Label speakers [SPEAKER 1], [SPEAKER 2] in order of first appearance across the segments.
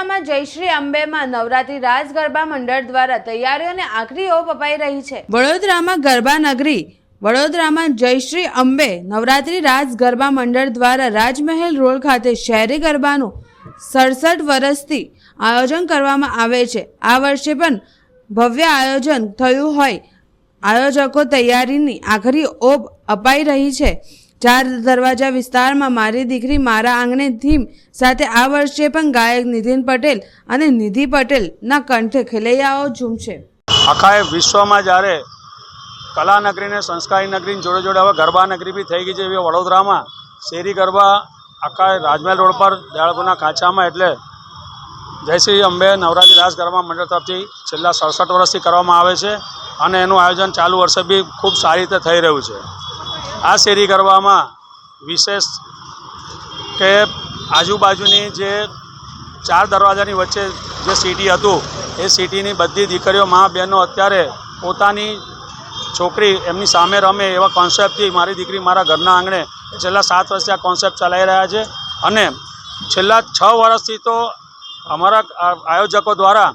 [SPEAKER 1] વડોદરામાં જયશ્રી અંબેમાં નવરાત્રી રાસ ગરબા મંડળ દ્વારા તૈયારીઓને આખરી ઓપ અપાઈ રહી છે। વડોદરામાં ગરબા નગરી વડોદરામાં જયશ્રી અંબે નવરાત્રી રાસ ગરબા મંડળ દ્વારા રાજમહેલ રોડ ખાતે શહેરી ગરબાનું 67 વર્ષથી આયોજન કરવામાં આવે છે। આ વર્ષે પણ ભવ્ય આયોજન થયું હોય આયોજકો તૈયારીની આખરી ઓપ અપાઈ રહી છે। ચાર દરવાજા વિસ્તારમાં મારી દીકરી મારા આંગણે થીમ સાથે આ વર્ષે પણ ગાયક નીતિન પટેલ અને નિધિ પટેલના કંઠે ખેલૈયાઓ ઝૂમશે।
[SPEAKER 2] આખા વિશ્વમાં જ્યારે કલા નગરીને સંસ્કારી નગરીની જોડે જોડે હવે ગરબા નગરી બી થઈ ગઈ છે, એવી વડોદરામાં શેરી ગરબા આખા રાજમહેલ રોડ પર દયાળપુરના ખાંચામાં એટલે જયશ્રી અંબે નવરાત્રી રાસ ગરબા મંડળ તરફથી છેલ્લા 67 વર્ષથી કરવામાં આવે છે અને એનું આયોજન ચાલુ વર્ષે બી ખૂબ સારી રીતે થઈ રહ્યું છે। આ શેરી ગરબામાં વિશેષ કે આજુબાજુની જે ચાર દરવાજાની વચ્ચે જે સિટી હતું એ સિટીની બધી દીકરીઓ મા બહેનો અત્યારે પોતાની છોકરી એમની સામે રમે એવા કોન્સેપ્ટથી મારી દીકરી મારા ઘરના આંગણે છેલ્લા 7 વર્ષથી આ કોન્સેપ્ટ ચલાવી રહ્યા છે અને છેલ્લા 6 વર્ષથી તો અમારા આયોજકો દ્વારા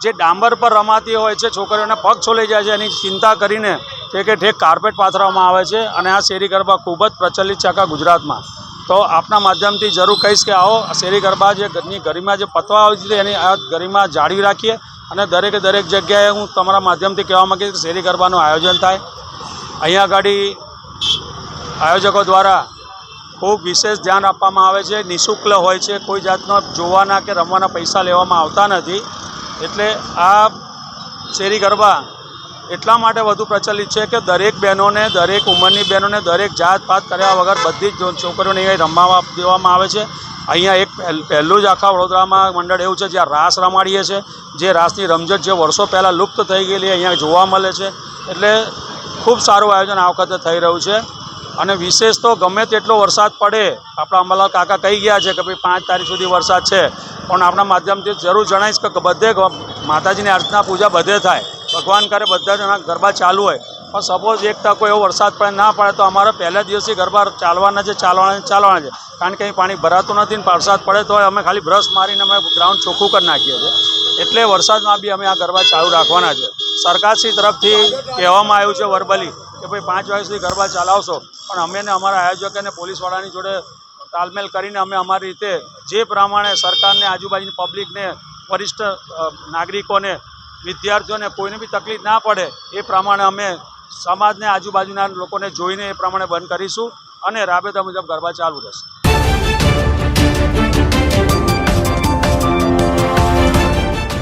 [SPEAKER 2] જે ડાંબર પર રમાતી હોય છે છોકરીઓને પગ છોલાઈ જાય છે એની ચિંતા કરીને ઠેકે ઠેક કાર્પેટ પાથરવામાં આવે છે અને આ શેરી ગરબા ખૂબ જ પ્રચલિત છે આખા ગુજરાતમાં। તો આપના માધ્યમથી જરૂર કહીશ કે આવો શેરી ગરબા જે ઘરની ગરિમા જે પતવા આવી છે એની આ ગરિમા જાળવી રાખીએ અને દરેકે દરેક જગ્યાએ હું તમારા માધ્યમથી કહેવા માગીશ કે શેરી ગરબાનું આયોજન થાય। અહીંયા આગળ આયોજકો દ્વારા ખૂબ વિશેષ ધ્યાન આપવામાં આવે છે, નિઃશુલ્ક હોય છે, કોઈ જાતનો જોવાના કે રમવાના પૈસા લેવામાં આવતા નથી। એટલે આ શેરી ગરબા એટલા માટે વધુ પ્રચલિત છે કે દરેક બહેનોને, દરેક ઉંમરની બહેનોને, દરેક જાત પાત કર્યા વગર બધી જ છોકરીઓને અહીં રમવા દેવામાં આવે છે। અહીંયા એક પહેલું જ આખા વડોદરામાં મંડળ એવું છે જ્યાં રાસ રમાડીએ છીએ, જે રાસની રમઝટ જે વર્ષો પહેલાં લુપ્ત થઈ ગયેલી અહીંયા જોવા મળે છે। એટલે ખૂબ સારું આયોજન આ વખતે થઈ રહ્યું છે અને વિશેષ તો ગમે તેટલો વરસાદ પડે, આપણા અંબાલાલ કાકા કહી ગયા છે કે ભાઈ 5 તારીખ સુધી વરસાદ છે, પણ આપણા માધ્યમથી જરૂર જણાવીશ કે બધે માતાજીની અર્ચના પૂજા બધે થાય, ભગવાન કરે બધા જણા ગરબા ચાલુ હોય, પણ સપોઝ એક તકો એવો વરસાદ પડે ના પડે તો અમારા પહેલા દિવસથી ગરબા ચાલવાના છે ચાલવાના છે, કારણ કે અહીં પાણી ભરાતું નથી ને વરસાદ પડે તો અમે ખાલી બ્રશ મારીને અમે ગ્રાઉન્ડ ચોખ્ખું કરી નાખીએ છીએ। એટલે વરસાદમાં બી અમે આ ગરબા ચાલુ રાખવાના છે। સરકારશ્રી તરફથી કહેવામાં આવ્યું છે વર્બલી કે ભાઈ 5 વાગ્યા સુધી ગરબા ચલાવશો, પણ અમે ને અમારા આયોજક અને પોલીસવાળાની જોડે તાલમેલ કરીને અમે અમારી રીતે જે પ્રમાણે સરકારને, આજુબાજુની પબ્લિકને, વરિષ્ઠ નાગરિકોને, વિદ્યાર્થીઓને કોઈને બી તકલીફ ના પડે એ પ્રમાણે અમે સમાજને, આજુબાજુના લોકોને જોઈને એ પ્રમાણે બંધ કરીશું અને રાબેતા મુજબ ગરબા ચાલુ રહેશે।